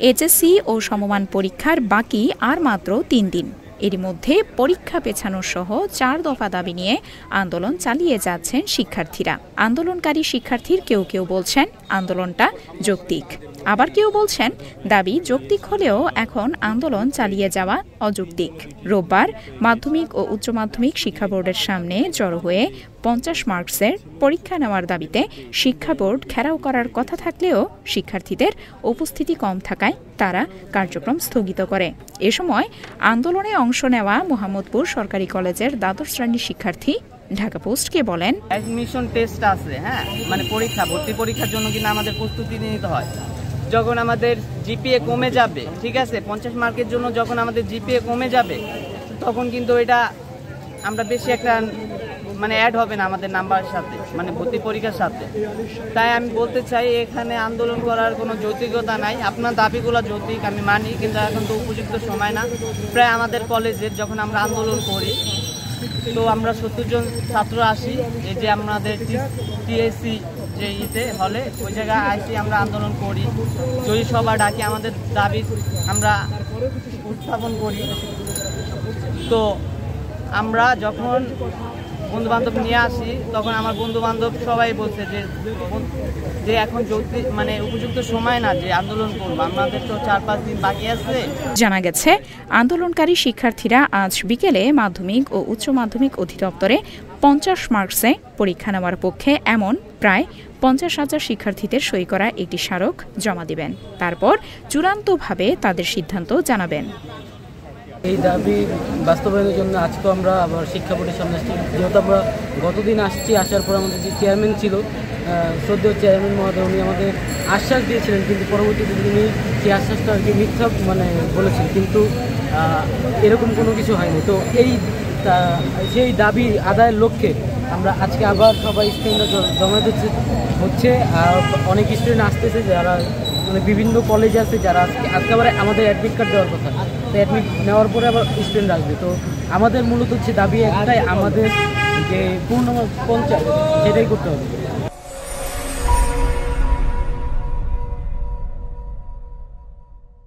HSC ও সমমান পরীক্ষার বাকি আর মাত্র ৩ দিন। এরই মধ্যে পরীক্ষা পেছানো সহ ৪ দফা দাবি নিয়ে আন্দোলন চালিয়ে যাচ্ছেন শিক্ষার্থীরা। আন্দোলনকারী শিক্ষার্থীর কেউ কেউ বলছেন আন্দোলনটা যৌক্তিক, আবার কেউ বলছেন দাবি যৌক্তিক হলেও এখন আন্দোলন চালিয়ে যাওয়া অযৌক্তিক। রোববার মাধ্যমিক ও উচ্চ মাধ্যমিক শিক্ষা বোর্ডের সামনে জড়ো হয়ে ৫০ মার্কসের পরীক্ষা নেওয়ার দাবিতে শিক্ষা বোর্ড ঘেরাও করার কথা থাকলেও শিক্ষার্থীদের উপস্থিতি কম থাকায় তারা কার্যক্রম স্থগিত করে। এ সময় আন্দোলনে অংশ নেওয়া মোহাম্মদপুর সরকারি কলেজের দ্বাদশ শ্রেণীর শিক্ষার্থী ঢাকা পোস্টকে বলেন, অ্যাডমিশন টেস্ট আছে, মানে পরীক্ষা, ভর্তি পরীক্ষার জন্য কিন্তু আমাদের প্রস্তুতি নিতে হয়। যখন আমাদের জিপিএ কমে যাবে, ঠিক আছে, ৫০ মার্কের জন্য যখন আমাদের জিপিএ কমে যাবে, তখন কিন্তু এটা আমরা বেশি একটা মানে অ্যাড হবে না আমাদের নাম্বারের সাথে, মানে ভর্তি পরীক্ষার সাথে। তাই আমি বলতে চাই এখানে আন্দোলন করার কোনো যৌক্তিকতা নাই। আপনার দাবিগুলো যৌক্তিক আমি মানি, কিন্তু এখন তো উপযুক্ত সময় না। প্রায় আমাদের কলেজের যখন আমরা আন্দোলন করি তো আমরা ৭০ জন ছাত্র আসি, এই যে আমাদের টিএসসি যে হলে ওই জায়গায় আসি, আমরা আন্দোলন করি, জয়ী সভা ডাকি, আমাদের দাবি আমরা উত্থাপন করি। তো আমরা যখন বন্ধুবান্ধব নিয়ে আসি তখন আমার বন্ধুবান্ধব সবাই বলছে যে এখন যৌক্তিক মানে উপযুক্ত সময় না যে আন্দোলন করবো, আমাদের তো ৪-৫ দিন বাকি আছে। জানা গেছে আন্দোলনকারী শিক্ষার্থীরা আজ বিকেলে মাধ্যমিক ও উচ্চ মাধ্যমিক অধিদপ্তরে ৫০ মার্কসে পরীক্ষা নেওয়ার পক্ষে এমন প্রায় ৫০,০০০ শিক্ষার্থীদের সই করা একটি স্মারক জমা দিবেন। তারপর চূড়ান্তভাবে তাদের সিদ্ধান্ত জানাবেন। এই দাবি বাস্তবায়নের জন্য আজকে আমরা আবার শিক্ষা বোর্ডের সামনে আসছি। যেহেতু আমরা গতদিন আসছি, আসার পর আমাদের যে চেয়ারম্যান ছিল, শ্রদ্ধেয় চেয়ারম্যান মহোদয়, উনি আমাদের আশ্বাস দিয়েছিলেন, কিন্তু পরবর্তীতে তিনি সেই আশ্বাসটা আর কি মিথ্যা বলেছেন, কিন্তু এরকম কোনো কিছু হয়নি। তো সেই দাবি আদায়ের লক্ষ্যে আমরা আজকে আবার সবাই স্টুডেন্টরা জমা হচ্ছে। অনেক স্টুডেন্ট আসতেছে যারা মানে বিভিন্ন কলেজে আছে, যারা আজকে আবার আমাদের অ্যাডমিট কার্ড দেওয়ার কথা, তো অ্যাডমিট নেওয়ার পরে আবার স্টুডেন্ট আসবে। তো আমাদের মূলত হচ্ছে দাবি একটাই, আমাদের যে পূর্ণ পঞ্চায়েত সেটাই করতে হবে।